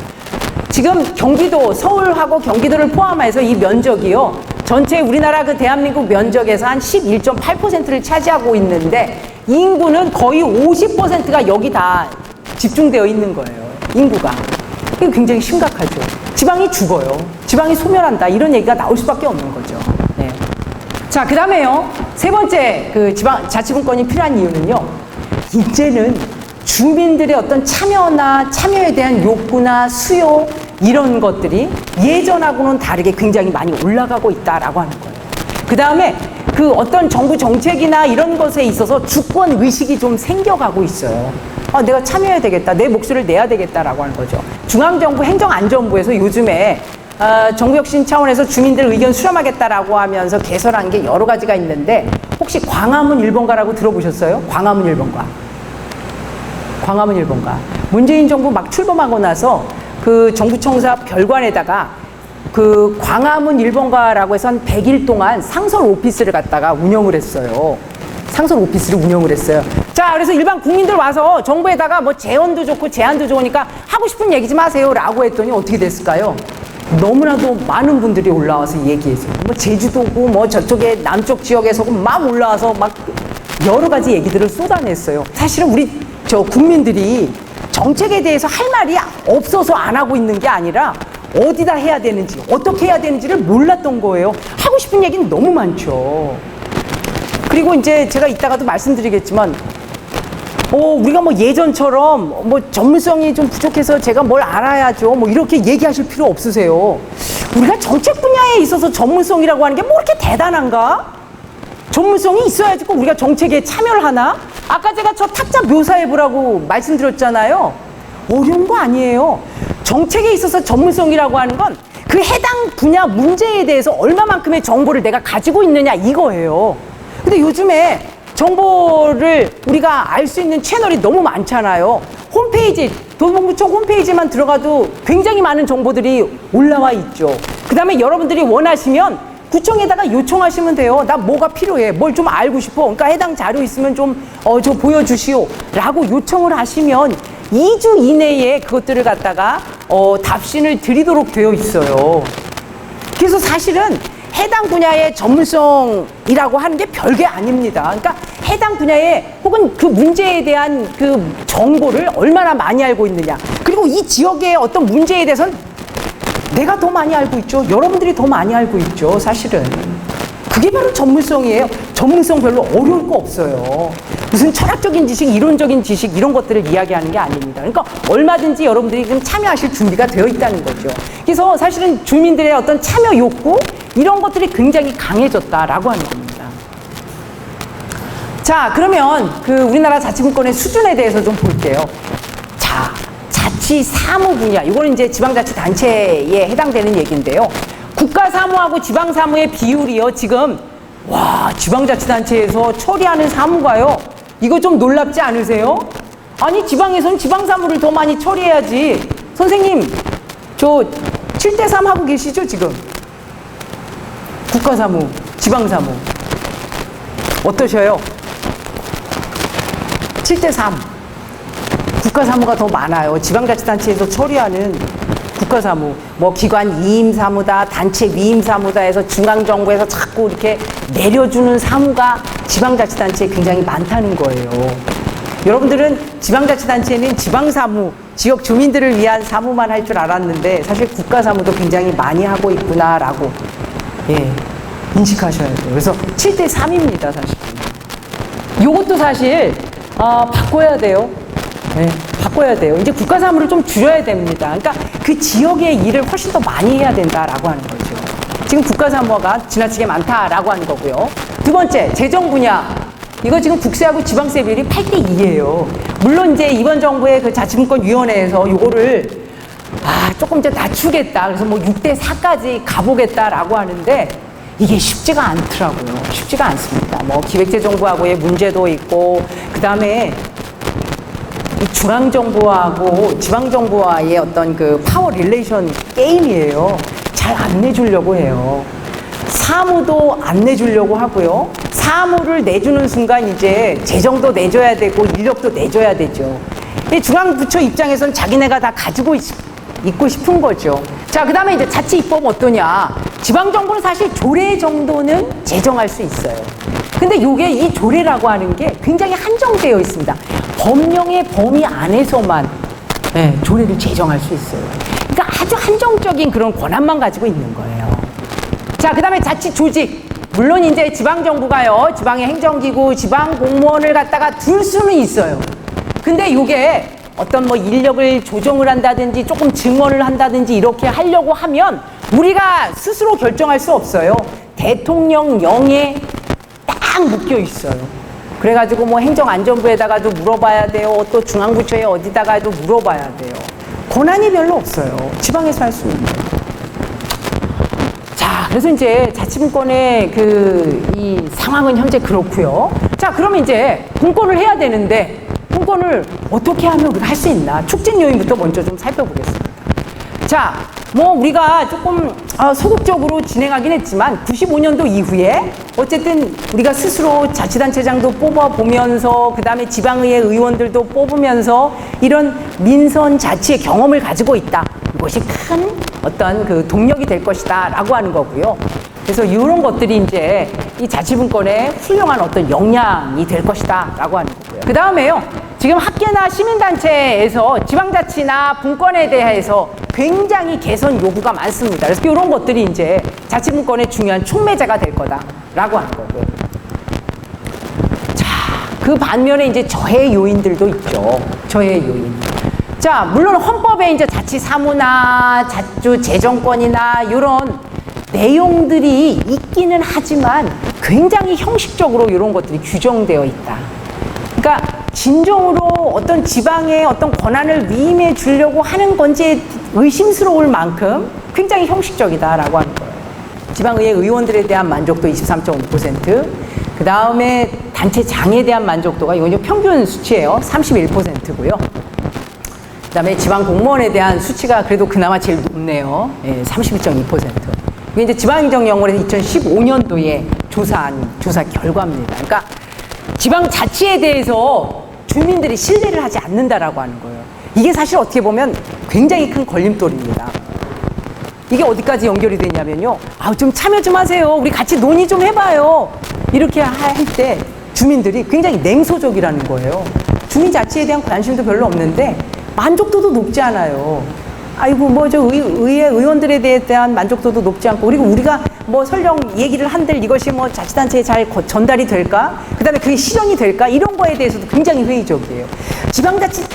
지금 경기도, 서울하고 경기도를 포함해서 이 면적이요. 전체 우리나라 대한민국 면적에서 한 11.8%를 차지하고 있는데 인구는 거의 50%가 여기 다 집중되어 있는 거예요. 인구가. 이게 굉장히 심각하죠. 지방이 죽어요. 지방이 소멸한다. 이런 얘기가 나올 수밖에 없는 거죠. 네. 자, 그 다음에요. 세 번째 자치분권이 필요한 이유는요. 이제는 주민들의 어떤 참여에 대한 욕구나 수요 이런 것들이 예전하고는 다르게 굉장히 많이 올라가고 있다라고 하는 거예요. 그 다음에 어떤 정부 정책이나 이런 것에 있어서 주권 의식이 좀 생겨가고 있어요. 내가 참여해야 되겠다. 내 목소리를 내야 되겠다라고 하는 거죠. 중앙정부 행정안전부에서 요즘에 정부혁신 차원에서 주민들 의견 수렴하겠다라고 하면서 개설한 게 여러 가지가 있는데 혹시 광화문 1번가라고 들어보셨어요? 광화문 1번가. 문재인 정부 막 출범하고 나서 정부청사 별관에다가 광화문 1번가라고 해서 한 100일 동안 상설 오피스를 갖다가 운영을 했어요. 자, 그래서 일반 국민들 와서 정부에다가 재원도 좋고 제안도 좋으니까 하고 싶은 얘기 좀 하세요 라고 했더니 어떻게 됐을까요? 너무나도 많은 분들이 올라와서 얘기해서 제주도고 저쪽에 남쪽 지역에서 막 올라와서 막 여러 가지 얘기들을 쏟아냈어요. 사실은 우리 국민들이 정책에 대해서 할 말이 없어서 안 하고 있는 게 아니라 어디다 해야 되는지, 어떻게 해야 되는지를 몰랐던 거예요. 하고 싶은 얘기는 너무 많죠. 그리고 이제 제가 이따가도 말씀드리겠지만, 우리가 예전처럼 전문성이 좀 부족해서 제가 뭘 알아야죠. 이렇게 얘기하실 필요 없으세요. 우리가 정책 분야에 있어서 전문성이라고 하는 게 이렇게 대단한가? 전문성이 있어야지 꼭 우리가 정책에 참여를 하나? 아까 제가 저 타짜 묘사해보라고 말씀드렸잖아요. 어려운 거 아니에요. 정책에 있어서 전문성이라고 하는 건 그 해당 분야 문제에 대해서 얼마만큼의 정보를 내가 가지고 있느냐 이거예요. 근데 요즘에 정보를 우리가 알 수 있는 채널이 너무 많잖아요. 홈페이지, 도농부청 홈페이지만 들어가도 굉장히 많은 정보들이 올라와 있죠. 그 다음에 여러분들이 원하시면 구청에다가 요청하시면 돼요. 나 뭐가 필요해. 뭘 좀 알고 싶어. 그러니까 해당 자료 있으면 좀, 저 보여주시오. 라고 요청을 하시면 2주 이내에 그것들을 갖다가, 답신을 드리도록 되어 있어요. 그래서 사실은 해당 분야의 전문성이라고 하는 게 별게 아닙니다. 그러니까 해당 분야에 혹은 그 문제에 대한 그 정보를 얼마나 많이 알고 있느냐. 그리고 이 지역의 어떤 문제에 대해서는 내가 더 많이 알고 있죠. 여러분들이 더 많이 알고 있죠. 사실은. 그게 바로 전문성이에요. 전문성 별로 어려울 거 없어요. 무슨 철학적인 지식, 이론적인 지식 이런 것들을 이야기하는 게 아닙니다. 그러니까 얼마든지 여러분들이 좀 참여하실 준비가 되어 있다는 거죠. 그래서 사실은 주민들의 어떤 참여 욕구 이런 것들이 굉장히 강해졌다라고 하는 겁니다. 자, 그러면 그 우리나라 자치분권의 수준에 대해서 좀 볼게요. 자, 자치 사무 분야, 이거는 이제 지방자치단체에 해당되는 얘기인데요. 국가사무하고 지방사무의 비율이요, 지금, 와, 지방자치단체에서 처리하는 사무가요, 이거 좀 놀랍지 않으세요? 아니, 지방에서는 지방사무를 더 많이 처리해야지. 선생님, 저 7대3 하고 계시죠, 지금? 국가사무, 지방사무. 어떠셔요? 7대3. 국가사무가 더 많아요. 지방자치단체에서 처리하는 국가사무, 뭐 기관 이임사무다, 단체 위임사무다 해서 중앙정부에서 자꾸 이렇게 내려주는 사무가 지방자치단체에 굉장히 많다는 거예요. 여러분들은 지방자치단체는 지방사무, 지역 주민들을 위한 사무만 할 줄 알았는데 사실 국가사무도 굉장히 많이 하고 있구나라고 인식하셔야 돼요. 그래서 7대3입니다, 사실. 요것도 사실 바꿔야 돼요. 네, 바꿔야 돼요. 이제 국가사무를 좀 줄여야 됩니다. 그러니까 그 지역의 일을 훨씬 더 많이 해야 된다라고 하는 거죠. 지금 국가사무가 지나치게 많다라고 하는 거고요. 두 번째, 재정 분야. 이거 지금 국세하고 지방세 비율이 8대2예요. 물론 이제 이번 정부의 그 자치분권위원회에서 요거를 조금 이제 낮추겠다. 그래서 뭐 6대4까지 가보겠다라고 하는데 이게 쉽지가 않더라고요. 쉽지가 않습니다. 뭐 기획재정부하고의 문제도 있고, 그 다음에 이 중앙정부하고 지방정부와의 어떤 그 파워 릴레이션 게임이에요. 잘 안 내주려고 해요. 사무도 안 내주려고 하고요. 사무를 내주는 순간 이제 재정도 내줘야 되고 인력도 내줘야 되죠. 이 중앙부처 입장에서는 자기네가 다 가지고 있고 싶은 거죠. 자, 그 다음에 이제 자치입법 어떠냐. 지방정부는 사실 조례 정도는 제정할 수 있어요. 근데 요게 이 조례라고 하는 게 굉장히 한정되어 있습니다. 법령의 범위 안에서만 조례를 제정할 수 있어요. 그러니까 아주 한정적인 그런 권한만 가지고 있는 거예요. 자, 그 다음에 자치 조직. 물론 이제 지방정부가요, 지방의 행정기구, 지방 공무원을 갖다가 둘 수는 있어요. 근데 요게 어떤 뭐 인력을 조정을 한다든지 조금 증원을 한다든지 이렇게 하려고 하면 우리가 스스로 결정할 수 없어요. 대통령령에 딱 묶여 있어요. 그래가지고 뭐 행정안전부에다가도 물어봐야 돼요. 또 중앙부처에 어디다가도 물어봐야 돼요. 권한이 별로 없어요. 지방에서 할 수 있는. 자, 그래서 이제 자치분권의 이 상황은 현재 그렇고요. 자, 그러면 이제 분권을 해야 되는데 분권을 어떻게 하면 우리가 할 수 있나? 촉진 요인부터 먼저 좀 살펴보겠습니다. 자, 뭐 우리가 조금 소극적으로 진행하긴 했지만 95년도 이후에 어쨌든 우리가 스스로 자치단체장도 뽑아보면서 그 다음에 지방의회 의원들도 뽑으면서 이런 민선 자치의 경험을 가지고 있다. 이것이 큰 어떤 그 동력이 될 것이다 라고 하는 거고요. 그래서 이런 것들이 이제 이 자치분권의 훌륭한 어떤 역량이 될 것이다 라고 하는 거고요. 그 다음에요. 지금 학계나 시민단체에서 지방자치나 분권에 대해서 굉장히 개선 요구가 많습니다. 그래서 이런 것들이 이제 자치분권의 중요한 촉매자가 될 거다라고 하는 거고요. 자, 그 반면에 이제 저해 요인들도 있죠. 저해 요인. 자, 물론 헌법에 이제 자치사무나 자주 재정권이나 이런 내용들이 있기는 하지만 굉장히 형식적으로 이런 것들이 규정되어 있다. 그러니까 진정으로 어떤 지방에 어떤 권한을 위임해 주려고 하는 건지 의심스러울 만큼 굉장히 형식적이다라고 하는 거예요. 지방의회 의원들에 대한 만족도 23.5%, 그 다음에 단체장에 대한 만족도가 이건 평균 수치예요. 31%고요. 그 다음에 지방 공무원에 대한 수치가 그래도 그나마 제일 높네요. 예, 32.2%. 이게 이제 지방행정연구원에서 2015년도에 조사한 조사 결과입니다. 그러니까 지방자치에 대해서 주민들이 신뢰를 하지 않는다라고 하는 거예요. 이게 사실 어떻게 보면 굉장히 큰 걸림돌입니다. 이게 어디까지 연결이 되냐면요. 좀 참여 좀 하세요. 우리 같이 논의 좀 해봐요. 이렇게 할 때 주민들이 굉장히 냉소적이라는 거예요. 주민자치에 대한 관심도 별로 없는데 만족도도 높지 않아요. 아이고 뭐 저 의회 의원들에 대한 만족도도 높지 않고, 그리고 우리가 뭐 설령 얘기를 한들 이것이 뭐 자치단체에 잘 전달이 될까? 그다음에 그게 실현이 될까? 이런 거에 대해서도 굉장히 회의적이에요. 지방자치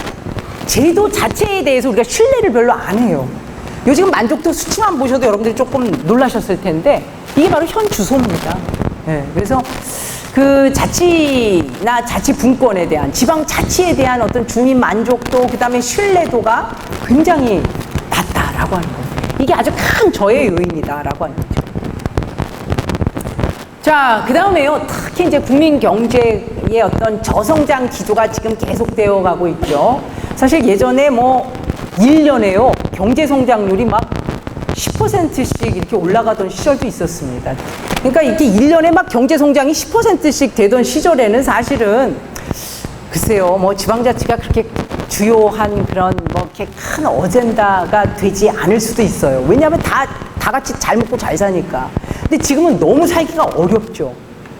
제도 자체에 대해서 우리가 신뢰를 별로 안 해요. 요즘 만족도 수치만 보셔도 여러분들이 조금 놀라셨을 텐데 이게 바로 현 주소입니다. 네, 그래서 그 자치나 자치분권에 대한, 지방자치에 대한 어떤 주민 만족도, 그 다음에 신뢰도가 굉장히 낮다라고 하는 거예요. 이게 아주 큰 저의 요인이다라고 하는 거죠. 자, 그 다음에요. 특히 이제 국민 경제의 어떤 저성장 기조가 지금 계속되어 가고 있죠. 사실 예전에 뭐 1년에요. 경제 성장률이 막 10%씩 이렇게 올라가던 시절도 있었습니다. 그러니까 이렇게 1년에 막 경제 성장이 10%씩 되던 시절에는 사실은 글쎄요, 뭐 지방자치가 그렇게 주요한 그런 뭐 이렇게 큰 어젠다가 되지 않을 수도 있어요. 왜냐하면 다 같이 잘 먹고 잘 사니까. 근데 지금은 너무 살기가 어렵죠.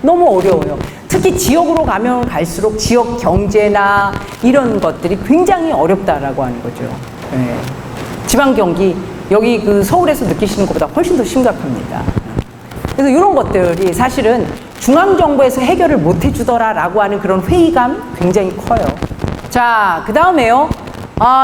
너무 어려워요. 특히 지역으로 가면 갈수록 지역 경제나 이런 것들이 굉장히 어렵다라고 하는 거죠. 네. 지방 경기, 여기 그 서울에서 느끼시는 것보다 훨씬 더 심각합니다. 그래서 이런 것들이 사실은 중앙정부에서 해결을 못 해주더라라고 하는 그런 회의감 굉장히 커요. 자, 그 다음에요.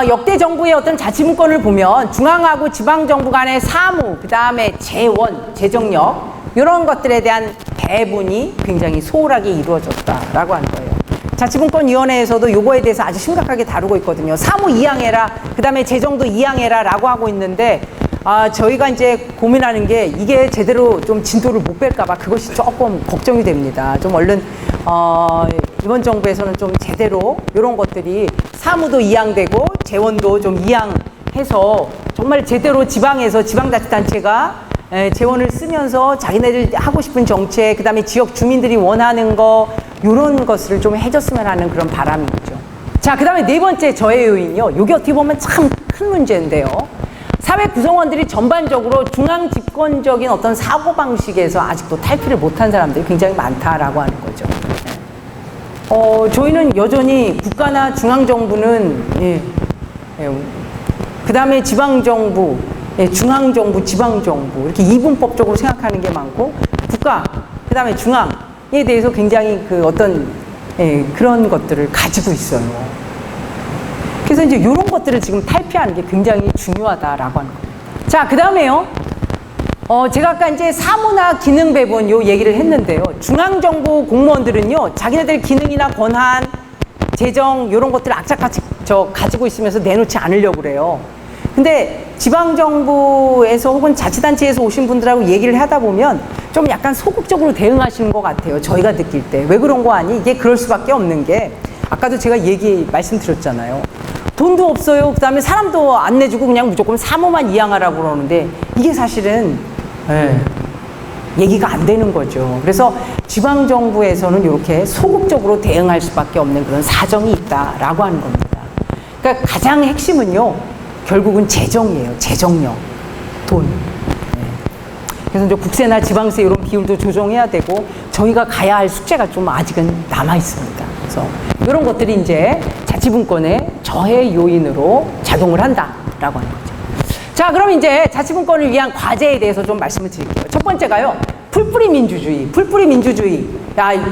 역대 정부의 어떤 자치분권을 보면 중앙하고 지방정부 간의 사무, 그 다음에 재원, 재정력, 이런 것들에 대한 배분이 굉장히 소홀하게 이루어졌다라고 하는 거예요. 자치분권위원회에서도 요거에 대해서 아주 심각하게 다루고 있거든요. 사무 이양해라, 그 다음에 재정도 이양해라 라고 하고 있는데, 저희가 이제 고민하는 게 이게 제대로 좀 진도를 못 뺄까봐 그것이 조금 걱정이 됩니다. 좀 얼른, 이번 정부에서는 좀 제대로 이런 것들이 사무도 이양되고 재원도 좀 이양해서 정말 제대로 지방에서 지방자치단체가 재원을 쓰면서 자기네들 하고 싶은 정책, 그 다음에 지역 주민들이 원하는 거, 이런 것을 좀 해줬으면 하는 그런 바람이 있죠. 자, 그 다음에 네 번째 저의 요인이요. 이게 어떻게 보면 참 큰 문제인데요. 사회 구성원들이 전반적으로 중앙 집권적인 어떤 사고방식에서 아직도 탈피를 못한 사람들이 굉장히 많다라고 하는 거죠. 저희는 여전히 국가나 중앙정부는, 그 다음에 지방정부, 중앙정부, 지방정부, 이렇게 이분법적으로 생각하는 게 많고, 국가, 그 다음에 중앙에 대해서 굉장히 그 어떤, 그런 것들을 가지고 있어요. 그래서 이제 이런 것들을 지금 탈피하는 게 굉장히 중요하다라고 하는 거예요. 자, 그 다음에요. 제가 아까 이제 사무나 기능 배분 요 얘기를 했는데요. 중앙정부 공무원들은요, 자기네들 기능이나 권한, 재정, 요런 것들을 악착같이 가지고 있으면서 내놓지 않으려고 그래요. 근데 지방정부에서 혹은 자치단체에서 오신 분들하고 얘기를 하다 보면 좀 약간 소극적으로 대응하시는 것 같아요. 저희가 느낄 때. 왜 그런 거 아니? 이게 그럴 수밖에 없는 게, 아까도 제가 말씀드렸잖아요. 돈도 없어요. 그 다음에 사람도 안 내주고 그냥 무조건 사무만 이양하라고 그러는데 이게 사실은 얘기가 안 되는 거죠. 그래서 지방정부에서는 이렇게 소극적으로 대응할 수밖에 없는 그런 사정이 있다라고 하는 겁니다. 그러니까 가장 핵심은요, 결국은 재정이에요. 재정력, 돈. 그래서 이제 국세나 지방세 이런 비율도 조정해야 되고 저희가 가야 할 숙제가 좀 아직은 남아 있습니다. 그래서 이런 것들이 이제 자치분권의 저해 요인으로 작용을 한다라고 하는 거죠. 자, 그럼 이제 자치분권을 위한 과제에 대해서 좀 말씀을 드릴게요. 첫 번째가요, 풀뿌리 민주주의. 풀뿌리 민주주의.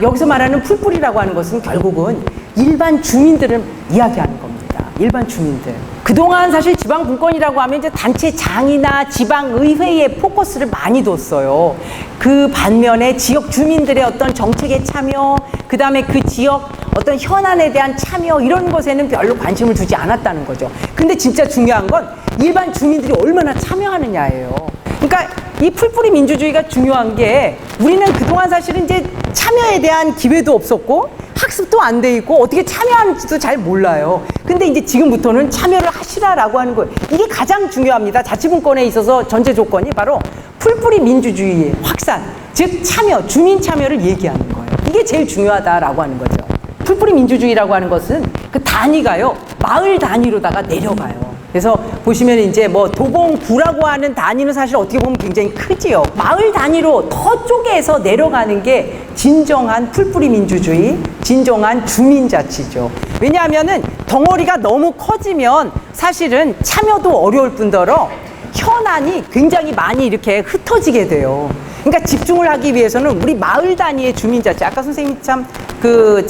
여기서 말하는 풀뿌리라고 하는 것은 결국은 일반 주민들을 이야기하는 겁니다. 일반 주민들. 그 그동안 사실 지방분권이라고 하면 이제 단체장이나 지방의회에 포커스를 많이 뒀어요. 그 반면에 지역 주민들의 어떤 정책에 참여, 그 다음에 그 지역 어떤 현안에 대한 참여 이런 것에는 별로 관심을 두지 않았다는 거죠. 근데 진짜 중요한 건 일반 주민들이 얼마나 참여하느냐예요. 그러니까 이 풀뿌리 민주주의가 중요한 게 우리는 그동안 사실은 이제 참여에 대한 기회도 없었고 학습도 안 돼 있고 어떻게 참여하는지도 잘 몰라요. 근데 이제 지금부터는 참여를 하시라라고 하는 거예요. 이게 가장 중요합니다. 자치분권에 있어서 전제 조건이 바로 풀뿌리 민주주의의 확산, 즉 참여, 주민 참여를 얘기하는 거예요. 이게 제일 중요하다라고 하는 거죠. 풀뿌리 민주주의라고 하는 것은 그 단위가요, 마을 단위로다가 내려가요. 그래서 보시면 이제 뭐 도봉구라고 하는 단위는 사실 어떻게 보면 굉장히 크지요. 마을 단위로 더 쪼개서 내려가는 게 진정한 풀뿌리 민주주의, 진정한 주민자치죠. 왜냐하면은 덩어리가 너무 커지면 사실은 참여도 어려울 뿐더러 현안이 굉장히 많이 이렇게 흩어지게 돼요. 그러니까 집중을 하기 위해서는 우리 마을 단위의 주민자치, 아까 선생님이 참 그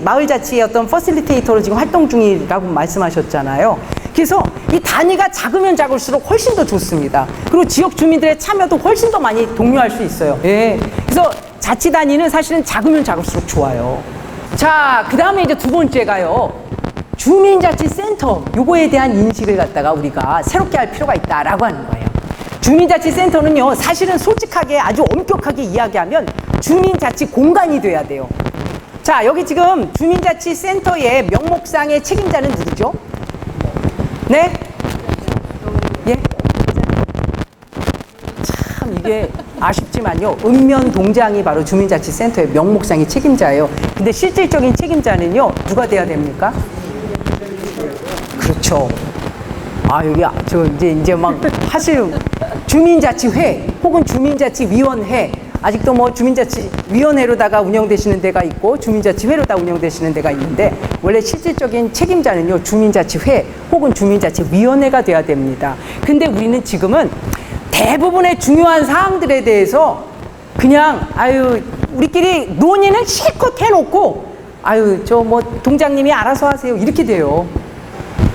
마을 자치의 어떤 퍼실리테이터로 지금 활동 중이라고 말씀하셨잖아요. 그래서 이 단위가 작으면 작을수록 훨씬 더 좋습니다. 그리고 지역 주민들의 참여도 훨씬 더 많이 독려할 수 있어요. 예. 그래서 자치 단위는 사실은 작으면 작을수록 좋아요. 자, 그 다음에 이제 두 번째가요. 주민자치센터, 요거에 대한 인식을 갖다가 우리가 새롭게 할 필요가 있다라고 하는 거예요. 주민자치센터는요, 사실은 솔직하게 아주 엄격하게 이야기하면 주민자치 공간이 돼야 돼요. 자, 여기 지금 주민자치센터의 명목상의 책임자는 누구죠? 네? 예? 참 이게 아쉽지만요. 읍면동장이 바로 주민자치센터의 명목상의 책임자예요. 근데 실질적인 책임자는요, 누가 돼야 됩니까? 그렇죠. 아, 여기 저 이제 막 사실 주민자치회 혹은 주민자치위원회, 아직도 뭐 주민자치위원회로다가 운영되시는 데가 있고 주민자치회로다 운영되시는 데가 있는데, 원래 실질적인 책임자는요, 주민자치회 혹은 주민자치위원회가 돼야 됩니다. 근데 우리는 지금은 대부분의 중요한 사항들에 대해서 그냥 우리끼리 논의는 실컷 해놓고 저 뭐 동장님이 알아서 하세요 이렇게 돼요.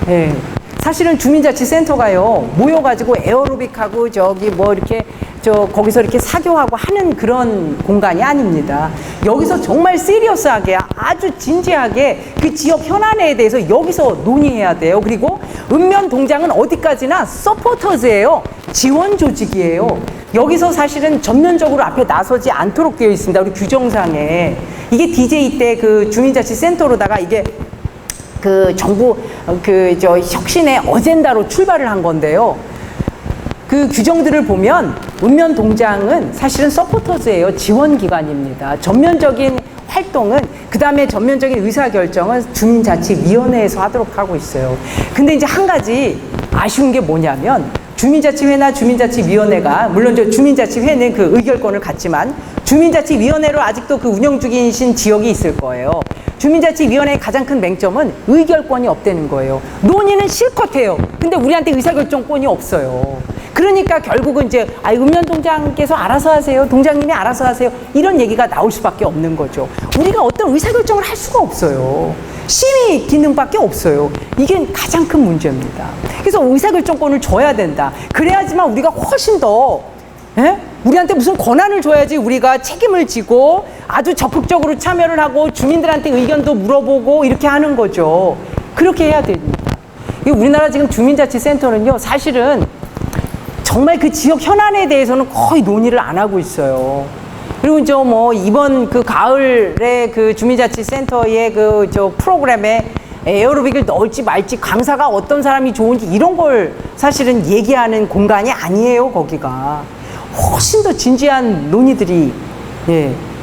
예. 사실은 주민자치센터가요, 모여가지고 에어로빅하고 저기 뭐 이렇게 거기서 이렇게 사교하고 하는 그런 공간이 아닙니다. 여기서 정말 시리어스하게 아주 진지하게 그 지역 현안에 대해서 여기서 논의해야 돼요. 그리고 읍면동장은 어디까지나 서포터즈예요. 지원 조직이에요. 여기서 사실은 전면적으로 앞에 나서지 않도록 되어 있습니다. 우리 규정상에. 이게 DJ 때 그 주민자치센터로다가 이게 그 정부 혁신의 어젠다로 출발을 한 건데요. 그 규정들을 보면 읍면동장은 사실은 서포터즈예요. 지원기관입니다. 전면적인 활동은, 그 다음에 전면적인 의사결정은 주민자치위원회에서 하도록 하고 있어요. 근데 이제 한 가지 아쉬운 게 뭐냐면, 주민자치회나 주민자치위원회가, 물론 저 주민자치회는 그 의결권을 갖지만 주민자치위원회로 아직도 그 운영 중이신 지역이 있을 거예요. 주민자치위원회의 가장 큰 맹점은 의결권이 없다는 거예요. 논의는 실컷 해요. 근데 우리한테 의사결정권이 없어요. 그러니까 결국은 이제 읍면동장께서 알아서 하세요, 동장님이 알아서 하세요, 이런 얘기가 나올 수밖에 없는 거죠. 우리가 어떤 의사결정을 할 수가 없어요. 심의 기능밖에 없어요. 이게 가장 큰 문제입니다. 그래서 의사결정권을 줘야 된다. 그래야지만 우리가 훨씬 더, 우리한테 무슨 권한을 줘야지 우리가 책임을 지고 아주 적극적으로 참여를 하고 주민들한테 의견도 물어보고 이렇게 하는 거죠. 그렇게 해야 됩니다. 우리나라 지금 주민자치센터는요, 사실은 정말 그 지역 현안에 대해서는 거의 논의를 안 하고 있어요. 그리고 이번 그 가을에 그 주민자치센터의 프로그램에 에어로빅을 넣을지 말지, 강사가 어떤 사람이 좋은지 이런 걸 사실은 얘기하는 공간이 아니에요, 거기가. 훨씬 더 진지한 논의들이,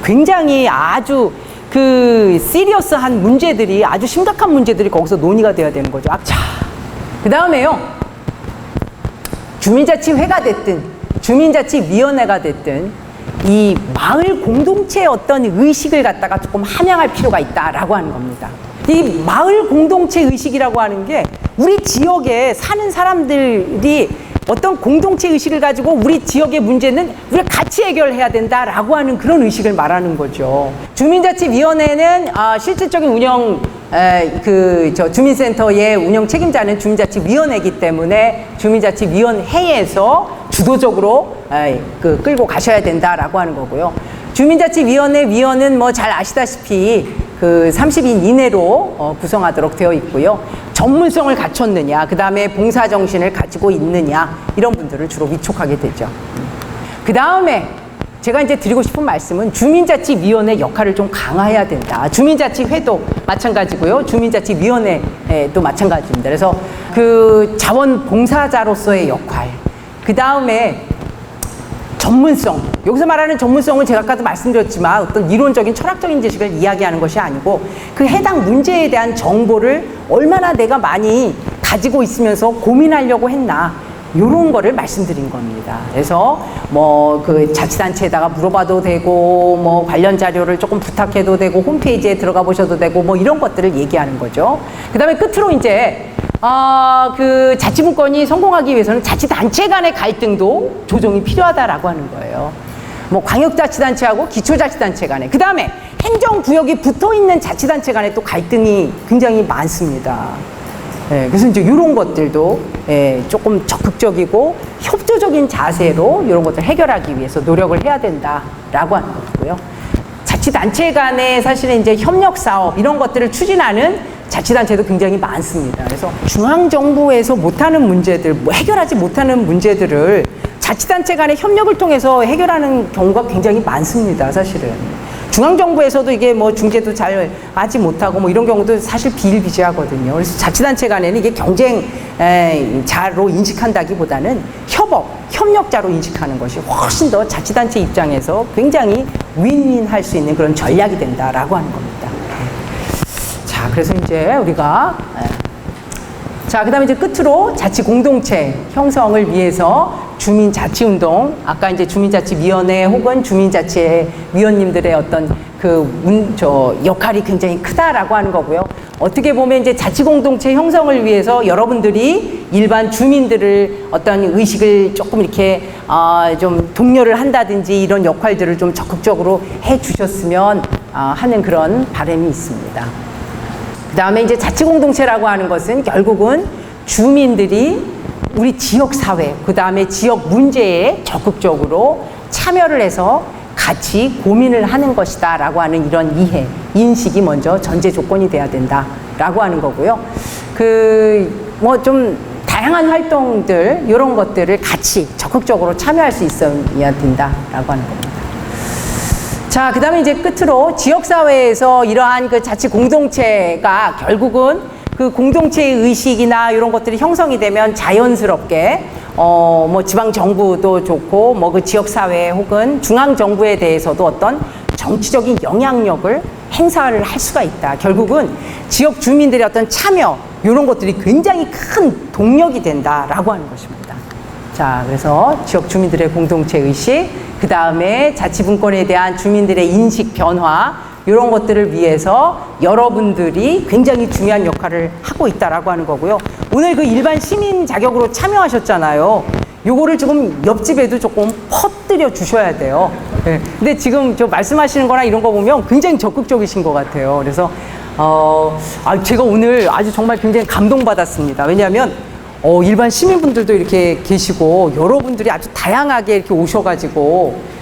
굉장히 아주 그 시리어스한 문제들이, 아주 심각한 문제들이 거기서 논의가 돼야 되는 거죠. 자, 그 다음에요. 주민자치회가 됐든 주민자치위원회가 됐든 이 마을 공동체의 어떤 의식을 갖다가 조금 함양할 필요가 있다라고 하는 겁니다. 이 마을 공동체 의식이라고 하는 게 우리 지역에 사는 사람들이 어떤 공동체 의식을 가지고 우리 지역의 문제는 우리가 같이 해결해야 된다라고 하는 그런 의식을 말하는 거죠. 주민자치위원회는 실질적인 운영 주민센터의 운영 책임자는 주민자치위원회이기 때문에 주민자치위원회에서 주도적으로 끌고 가셔야 된다라고 하는 거고요. 주민자치위원회 위원은 뭐 잘 아시다시피 30인 이내로 구성하도록 되어 있고요. 전문성을 갖췄느냐, 그 다음에 봉사정신을 가지고 있느냐, 이런 분들을 주로 위촉하게 되죠. 그 다음에 제가 이제 드리고 싶은 말씀은 주민자치위원회 역할을 좀 강화해야 된다. 주민자치회도 마찬가지고요. 주민자치위원회도 마찬가지입니다. 그래서 자원봉사자로서의 역할, 그 다음에 전문성. 여기서 말하는 전문성은 제가 아까도 말씀드렸지만 어떤 이론적인 철학적인 지식을 이야기하는 것이 아니고 그 해당 문제에 대한 정보를 얼마나 내가 많이 가지고 있으면서 고민하려고 했나, 요런 거를 말씀드린 겁니다. 그래서 자치단체에다가 물어봐도 되고, 관련 자료를 조금 부탁해도 되고, 홈페이지에 들어가 보셔도 되고, 이런 것들을 얘기하는 거죠. 그 다음에 끝으로 이제 자치분권이 성공하기 위해서는 자치단체 간의 갈등도 조정이 필요하다라고 하는 거예요. 광역자치단체하고 기초자치단체 간에, 그 다음에 행정구역이 붙어있는 자치단체 간에 또 갈등이 굉장히 많습니다. 그래서 이제 이런 것들도 조금 적극적이고 협조적인 자세로 이런 것들을 해결하기 위해서 노력을 해야 된다라고 하는 거고요. 자치단체 간에 사실은 이제 협력사업 이런 것들을 추진하는 자치단체도 굉장히 많습니다. 그래서 중앙정부에서 못하는 문제들, 해결하지 못하는 문제들을 자치단체 간의 협력을 통해서 해결하는 경우가 굉장히 많습니다, 사실은. 중앙정부에서도 이게 중재도 잘 하지 못하고 이런 경우도 사실 비일비재하거든요. 그래서 자치단체 간에는 이게 경쟁자로 인식한다기보다는 협력자로 인식하는 것이 훨씬 더 자치단체 입장에서 굉장히 윈윈할 수 있는 그런 전략이 된다라고 하는 겁니다. 자, 그래서 이제 우리가 그 다음에 이제 끝으로 자치 공동체 형성을 위해서 주민자치운동, 아까 이제 주민자치위원회 혹은 주민자치위원님들의 어떤 역할이 굉장히 크다라고 하는 거고요. 어떻게 보면 이제 자치공동체 형성을 위해서 여러분들이 일반 주민들을 어떤 의식을 조금 이렇게 좀 독려를 한다든지 이런 역할들을 좀 적극적으로 해 주셨으면 하는 그런 바람이 있습니다. 그 다음에 이제 자치공동체라고 하는 것은 결국은 주민들이 우리 지역사회, 그 다음에 지역 문제에 적극적으로 참여를 해서 같이 고민을 하는 것이다 라고 하는 이런 인식이 먼저 전제 조건이 돼야 된다 라고 하는 거고요. 좀 다양한 활동들, 이런 것들을 같이 적극적으로 참여할 수 있어야 된다 라고 하는 겁니다. 자, 그 다음에 이제 끝으로 지역사회에서 이러한 자치 공동체가 결국은 공동체의 의식이나 이런 것들이 형성이 되면 자연스럽게 지방정부도 좋고 지역사회 혹은 중앙정부에 대해서도 어떤 정치적인 영향력을 행사를 할 수가 있다. 결국은 지역 주민들의 어떤 참여 이런 것들이 굉장히 큰 동력이 된다라고 하는 것입니다. 자, 그래서 지역 주민들의 공동체 의식, 그 다음에 자치분권에 대한 주민들의 인식 변화, 이런 것들을 위해서 여러분들이 굉장히 중요한 역할을 하고 있다라고 하는 거고요. 오늘 일반 시민 자격으로 참여하셨잖아요. 요거를 조금 옆집에도 조금 퍼뜨려 주셔야 돼요. 네. 근데 지금 말씀하시는 거나 이런 거 보면 굉장히 적극적이신 것 같아요. 그래서 제가 오늘 아주 정말 굉장히 감동받았습니다. 왜냐하면 일반 시민분들도 이렇게 계시고 여러분들이 아주 다양하게 이렇게 오셔가지고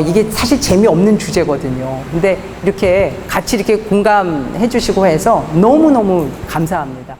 이게 사실 재미없는 주제거든요. 근데 이렇게 같이 이렇게 공감해 주시고 해서 너무너무 감사합니다.